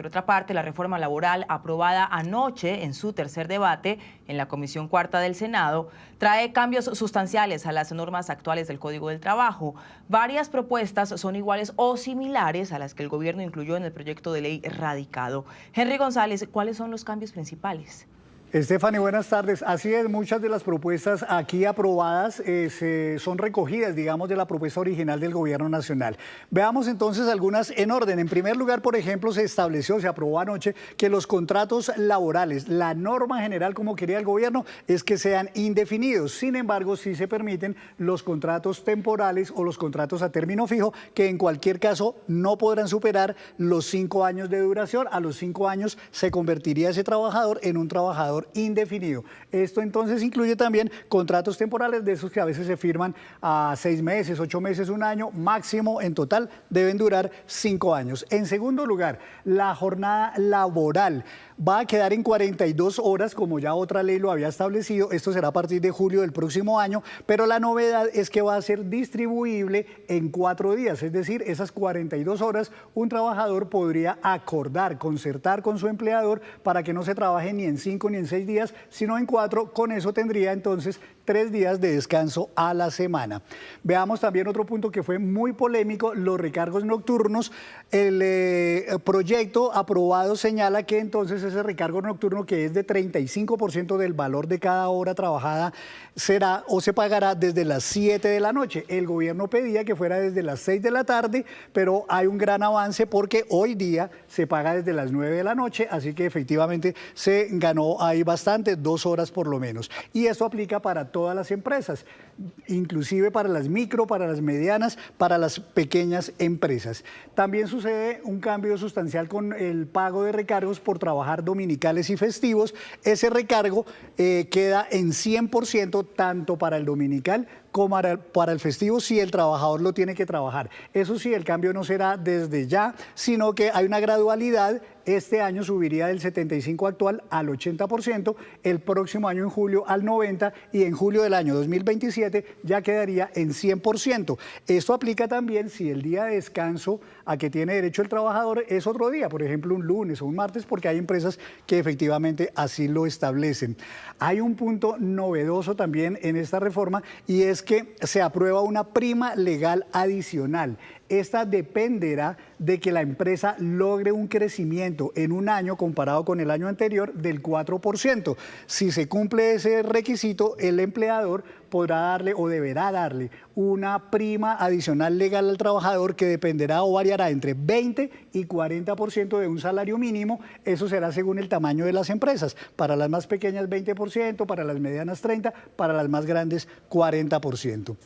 Por otra parte, la reforma laboral aprobada anoche en su tercer debate en la Comisión Cuarta del Senado trae cambios sustanciales a las normas actuales del Código del Trabajo. Varias propuestas son iguales o similares a las que el gobierno incluyó en el proyecto de ley radicado. Henry González, ¿cuáles son los cambios principales? Stephanie, buenas tardes. Así es, muchas de las propuestas aquí aprobadas son recogidas, digamos, de la propuesta original del Gobierno Nacional. Veamos entonces algunas en orden. En primer lugar, por ejemplo, se aprobó anoche que los contratos laborales, la norma general como quería el Gobierno es que sean indefinidos. Sin embargo, sí se permiten los contratos temporales o los contratos a término fijo, que en cualquier caso no podrán superar los 5 años de duración. A los 5 años se convertiría ese trabajador en un trabajador indefinido. Esto entonces incluye también contratos temporales de esos que a veces se firman a 6 meses, 8 meses, 1 año, máximo en total deben durar 5 años. En segundo lugar, la jornada laboral va a quedar en 42 horas, como ya otra ley lo había establecido. Esto será a partir de julio del próximo año, pero la novedad es que va a ser distribuible en 4 días, es decir, esas 42 horas un trabajador podría acordar, concertar con su empleador para que no se trabaje ni en 5 ni en 6 días, sino en 4. Con eso tendría entonces 3 días de descanso a la semana. Veamos también otro punto que fue muy polémico, los recargos nocturnos. El proyecto aprobado señala que entonces ese recargo nocturno, que es de 35% del valor de cada hora trabajada, será o se pagará desde las 7 de la noche. El gobierno pedía que fuera desde las 6 de la tarde, pero hay un gran avance porque hoy día se paga desde las 9 de la noche, así que efectivamente se ganó ahí bastante, 2 horas por lo menos. Y esto aplica para todas las empresas, inclusive para las micro, para las medianas, para las pequeñas empresas. También sucede un cambio sustancial con el pago de recargos por trabajar dominicales y festivos. Ese recargo queda en 100% tanto para el dominical como para el festivo si el trabajador lo tiene que trabajar. Eso sí, el cambio no será desde ya, sino que hay una gradualidad. Este año subiría del 75% actual al 80%, el próximo año en julio al 90% y en julio del año 2027 ya quedaría en 100%. Esto aplica también si el día de descanso a que tiene derecho el trabajador es otro día, por ejemplo un lunes o un martes, porque hay empresas que efectivamente así lo establecen. Hay un punto novedoso también en esta reforma y es que se aprueba una prima legal adicional. Esta dependerá de que la empresa logre un crecimiento en un año comparado con el año anterior del 4%. Si se cumple ese requisito, el empleador podrá darle o deberá darle una prima adicional legal al trabajador que dependerá o variará entre 20 y 40% de un salario mínimo. Eso será según el tamaño de las empresas. Para las más pequeñas 20%, para las medianas 30%, para las más grandes 40%.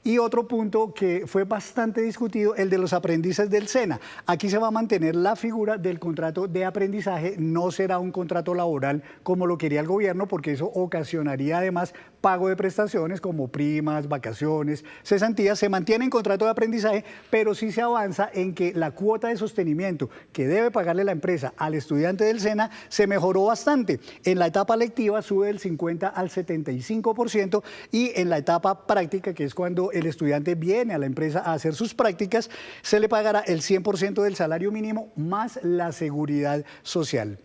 Y otro punto que fue bastante discutido, el de los aprendices del SENA. Aquí se va a mantener la figura del contrato de aprendizaje, no será un contrato laboral como lo quería el gobierno, porque eso ocasionaría además pago de prestaciones como primas, vacaciones, cesantías. Se mantiene en contrato de aprendizaje, pero sí se avanza en que la cuota de sostenimiento que debe pagarle la empresa al estudiante del SENA se mejoró bastante. En la etapa lectiva sube del 50 al 75% y en la etapa práctica, que es cuando el estudiante viene a la empresa a hacer sus prácticas, se le pagará el 100% del salario mínimo más la seguridad social.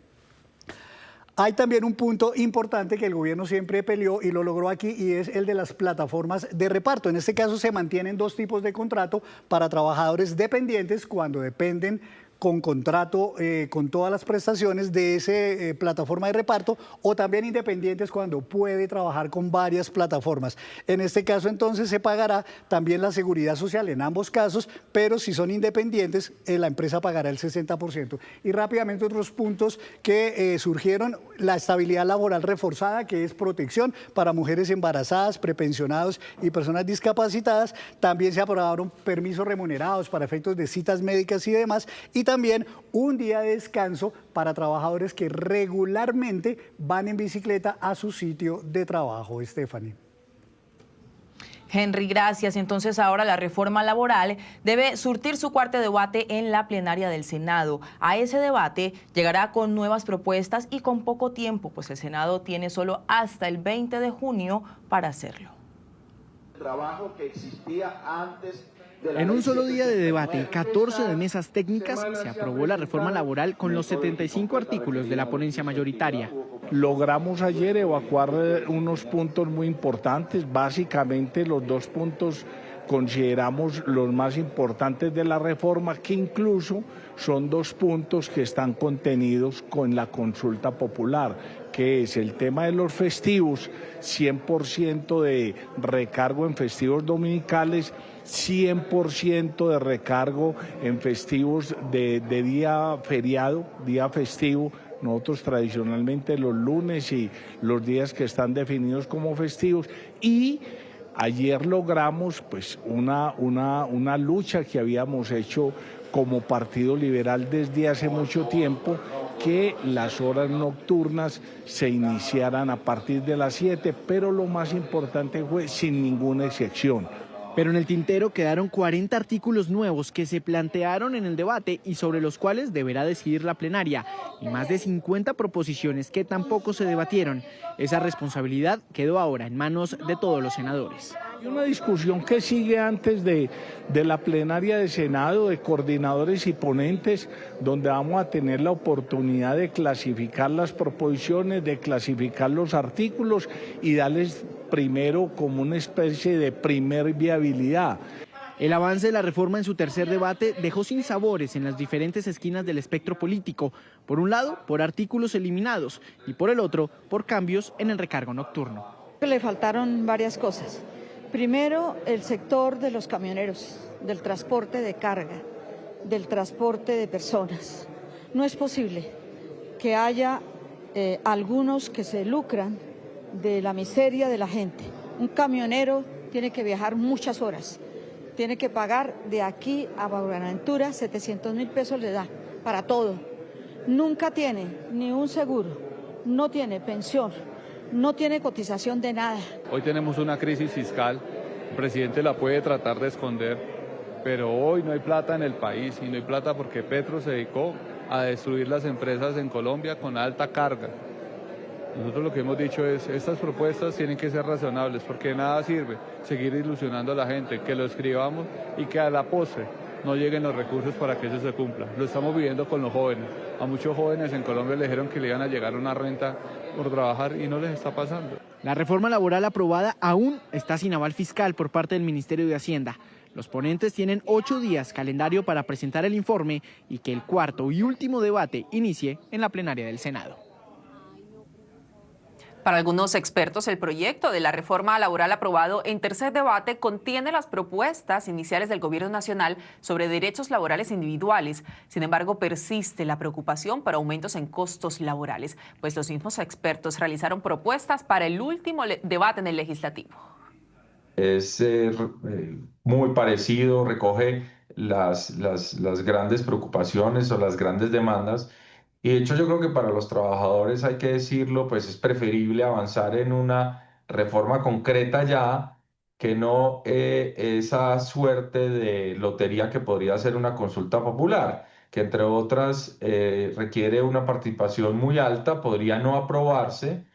Hay también un punto importante que el gobierno siempre peleó y lo logró aquí, y es el de las plataformas de reparto. En este caso se mantienen 2 tipos de contrato para trabajadores dependientes cuando dependen con contrato con todas las prestaciones de esa plataforma de reparto, o también independientes cuando puede trabajar con varias plataformas. En este caso entonces se pagará también la seguridad social en ambos casos, pero si son independientes la empresa pagará el 60%. Y rápidamente otros puntos que surgieron: la estabilidad laboral reforzada, que es protección para mujeres embarazadas, prepensionados y personas discapacitadas. También se aprobaron permisos remunerados para efectos de citas médicas y demás, y también un día de descanso para trabajadores que regularmente van en bicicleta a su sitio de trabajo. Stephanie. Henry, gracias. Entonces ahora la reforma laboral debe surtir su cuarto debate en la plenaria del Senado. A ese debate llegará con nuevas propuestas y con poco tiempo, pues el Senado tiene solo hasta el 20 de junio para hacerlo. El trabajo que existía antes En un solo día de debate y 14 de mesas técnicas, se aprobó la reforma laboral con los 75 artículos de la ponencia mayoritaria. Logramos ayer evacuar unos puntos muy importantes, básicamente los 2 puntos consideramos los más importantes de la reforma, que incluso son 2 puntos que están contenidos con la consulta popular, que es el tema de los festivos, 100% de recargo en festivos dominicales, 100% de recargo en festivos de día feriado, día festivo. Nosotros tradicionalmente los lunes y los días que están definidos como festivos, y ayer logramos pues una lucha que habíamos hecho como Partido Liberal desde hace mucho tiempo, que las horas nocturnas se iniciaran a partir de las 7, pero lo más importante fue sin ninguna excepción. Pero en el tintero quedaron 40 artículos nuevos que se plantearon en el debate y sobre los cuales deberá decidir la plenaria, y más de 50 proposiciones que tampoco se debatieron. Esa responsabilidad quedó ahora en manos de todos los senadores. Hay una discusión que sigue antes de la plenaria de Senado, de coordinadores y ponentes, donde vamos a tener la oportunidad de clasificar las proposiciones, de clasificar los artículos y darles primero como una especie de primer viabilidad. El avance de la reforma en su tercer debate dejó sinsabores en las diferentes esquinas del espectro político. Por un lado, por artículos eliminados, y por el otro, por cambios en el recargo nocturno. Le faltaron varias cosas. Primero, el sector de los camioneros, del transporte de carga, del transporte de personas. No es posible que haya algunos que se lucran de la miseria de la gente. Un camionero tiene que viajar muchas horas, tiene que pagar de aquí a Buenaventura 700.000 pesos le da para todo. Nunca tiene ni un seguro, no tiene pensión, no tiene cotización de nada. Hoy tenemos una crisis fiscal, el presidente la puede tratar de esconder, pero hoy no hay plata en el país, y no hay plata porque Petro se dedicó a destruir las empresas en Colombia con alta carga. Nosotros lo que hemos dicho es, estas propuestas tienen que ser razonables, porque de nada sirve seguir ilusionando a la gente, que lo escribamos y que a la postre no lleguen los recursos para que eso se cumpla. Lo estamos viviendo con los jóvenes. A muchos jóvenes en Colombia le dijeron que le iban a llegar una renta por trabajar y no les está pasando. La reforma laboral aprobada aún está sin aval fiscal por parte del Ministerio de Hacienda. Los ponentes tienen 8 días calendario para presentar el informe y que el cuarto y último debate inicie en la plenaria del Senado. Para algunos expertos, el proyecto de la reforma laboral aprobado en tercer debate contiene las propuestas iniciales del Gobierno Nacional sobre derechos laborales individuales. Sin embargo, persiste la preocupación por aumentos en costos laborales, pues los mismos expertos realizaron propuestas para el último debate en el Legislativo. Es muy parecido, recoge las grandes preocupaciones o las grandes demandas. Y de hecho yo creo que para los trabajadores, hay que decirlo, pues es preferible avanzar en una reforma concreta ya, que no esa suerte de lotería que podría ser una consulta popular, que entre otras requiere una participación muy alta, podría no aprobarse.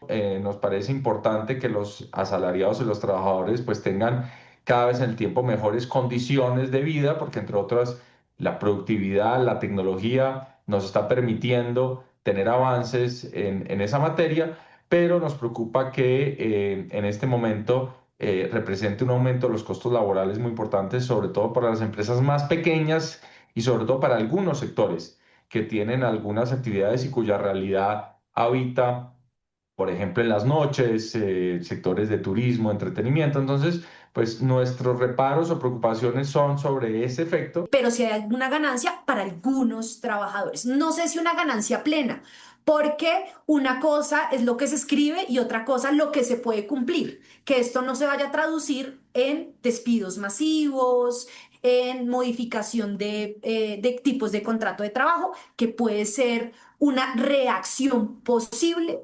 Nos parece importante que los asalariados y los trabajadores pues tengan cada vez en el tiempo mejores condiciones de vida, porque entre otras la productividad, la tecnología nos está permitiendo tener avances en esa materia, pero nos preocupa que en este momento represente un aumento de los costos laborales muy importantes, sobre todo para las empresas más pequeñas y sobre todo para algunos sectores que tienen algunas actividades y cuya realidad habita, por ejemplo, en las noches, sectores de turismo, entretenimiento. Entonces, pues nuestros reparos o preocupaciones son sobre ese efecto. Pero si hay alguna ganancia para algunos trabajadores. No sé si una ganancia plena, porque una cosa es lo que se escribe y otra cosa lo que se puede cumplir. Que esto no se vaya a traducir en despidos masivos, en modificación de tipos de contrato de trabajo, que puede ser una reacción posible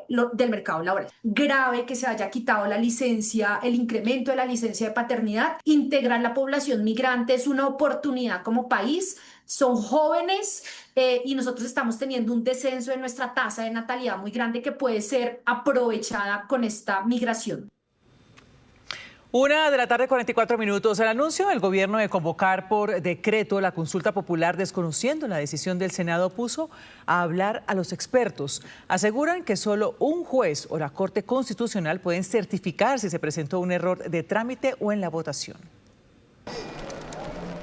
del mercado laboral. Grave que se haya quitado la licencia, el incremento de la licencia de paternidad. Integrar la población migrante es una oportunidad como país. Son jóvenes y nosotros estamos teniendo un descenso de nuestra tasa de natalidad muy grande que puede ser aprovechada con esta migración. 1:44 p.m. El anuncio del gobierno de convocar por decreto la consulta popular, desconociendo la decisión del Senado, puso a hablar a los expertos. Aseguran que solo un juez o la Corte Constitucional pueden certificar si se presentó un error de trámite o en la votación.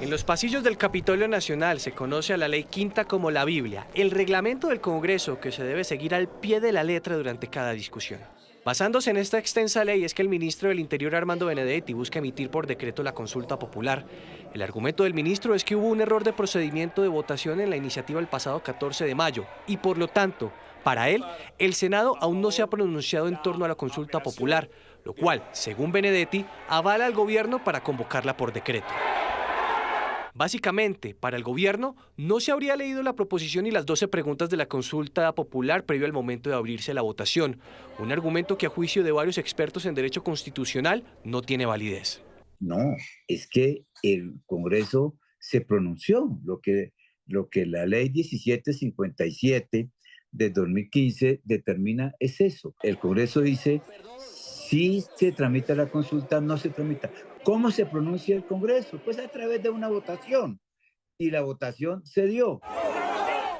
En los pasillos del Capitolio Nacional se conoce a la Ley Quinta como la Biblia, el reglamento del Congreso que se debe seguir al pie de la letra durante cada discusión. Basándose en esta extensa ley es que el ministro del Interior, Armando Benedetti, busca emitir por decreto la consulta popular. El argumento del ministro es que hubo un error de procedimiento de votación en la iniciativa el pasado 14 de mayo y por lo tanto, para él, el Senado aún no se ha pronunciado en torno a la consulta popular, lo cual, según Benedetti, avala al gobierno para convocarla por decreto. Básicamente, para el gobierno, no se habría leído la proposición y las 12 preguntas de la consulta popular previo al momento de abrirse la votación, un argumento que a juicio de varios expertos en derecho constitucional no tiene validez. No, es que el Congreso se pronunció, lo que la ley 1757 de 2015 determina es eso. El Congreso dice, si se tramita la consulta, no se tramita. ¿Cómo se pronuncia el Congreso? Pues a través de una votación. Y la votación se dio.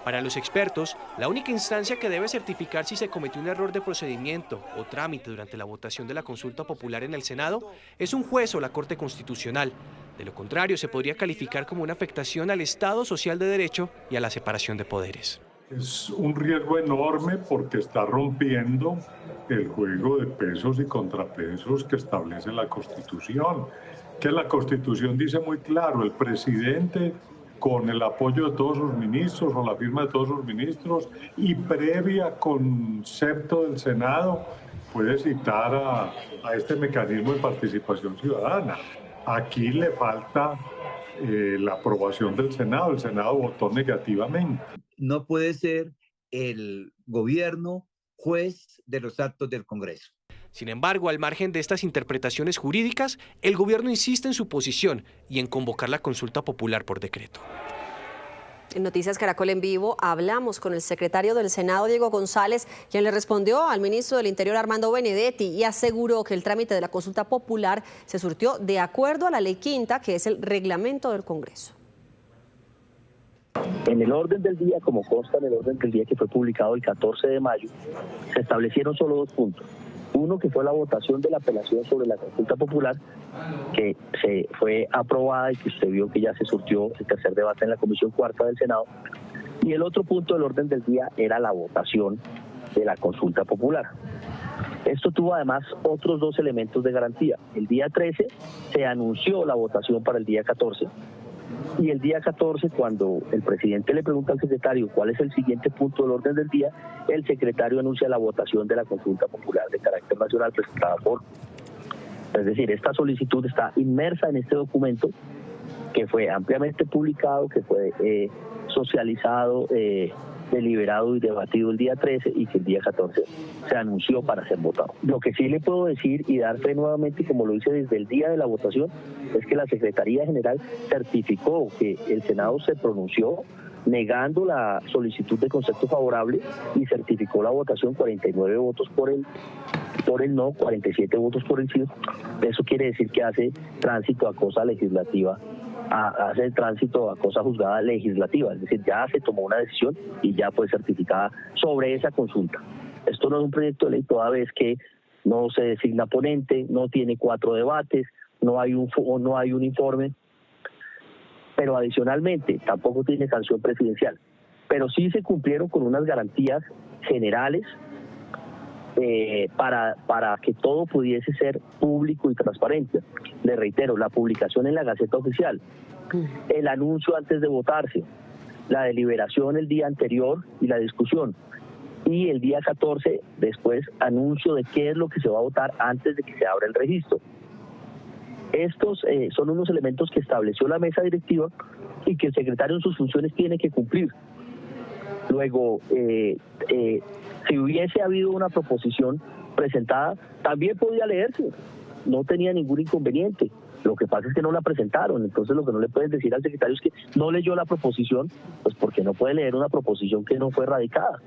Para los expertos, la única instancia que debe certificar si se cometió un error de procedimiento o trámite durante la votación de la consulta popular en el Senado es un juez o la Corte Constitucional. De lo contrario, se podría calificar como una afectación al Estado social de derecho y a la separación de poderes. Es un riesgo enorme porque está rompiendo el juego de pesos y contrapesos que establece la Constitución. Que la Constitución dice muy claro, el presidente, con el apoyo de todos sus ministros o la firma de todos sus ministros y previa concepto del Senado, puede citar a este mecanismo de participación ciudadana. Aquí le falta la aprobación del Senado. El Senado votó negativamente. No puede ser el gobierno juez de los actos del Congreso. Sin embargo, al margen de estas interpretaciones jurídicas, el gobierno insiste en su posición y en convocar la consulta popular por decreto. En Noticias Caracol en Vivo hablamos con el secretario del Senado, Diego González, quien le respondió al ministro del Interior, Armando Benedetti, y aseguró que el trámite de la consulta popular se surtió de acuerdo a la Ley Quinta, que es el reglamento del Congreso. En el orden del día, como consta en el orden del día que fue publicado el 14 de mayo, se establecieron solo 2 puntos. Uno, que fue la votación de la apelación sobre la consulta popular, que se fue aprobada y que usted vio que ya se surtió el tercer debate en la Comisión Cuarta del Senado. Y el otro punto del orden del día era la votación de la consulta popular. Esto tuvo además otros 2 elementos de garantía. El día 13 se anunció la votación para el día 14. Y el día 14, cuando el presidente le pregunta al secretario cuál es el siguiente punto del orden del día, el secretario anuncia la votación de la consulta popular de carácter nacional presentada por... Es decir, esta solicitud está inmersa en este documento que fue ampliamente publicado, que fue socializado, deliberado y debatido el día 13 y que el día 14 se anunció para ser votado. Lo que sí le puedo decir y dar fe nuevamente, como lo hice desde el día de la votación, es que la Secretaría General certificó que el Senado se pronunció negando la solicitud de concepto favorable y certificó la votación, 49 votos por el no, 47 votos por el sí. Eso quiere decir que hace tránsito a cosa legislativa, hace el tránsito a cosa juzgada legislativa, es decir, ya se tomó una decisión y ya fue certificada sobre esa consulta. Esto no es un proyecto de ley toda vez que no se designa ponente, no tiene 4 debates, no hay un informe, pero adicionalmente tampoco tiene sanción presidencial. Pero sí se cumplieron con unas garantías generales para que todo pudiese ser público y transparente. Le reitero, la publicación en la Gaceta Oficial, el anuncio antes de votarse, la deliberación el día anterior y la discusión, y el día 14 después anuncio de qué es lo que se va a votar antes de que se abra el registro. Estos son unos elementos que estableció la mesa directiva y que el secretario en sus funciones tiene que cumplir. Luego, si hubiese habido una proposición presentada, también podía leerse, no tenía ningún inconveniente. Lo que pasa es que no la presentaron, entonces lo que no le pueden decir al secretario es que no leyó la proposición, pues porque no puede leer una proposición que no fue radicada.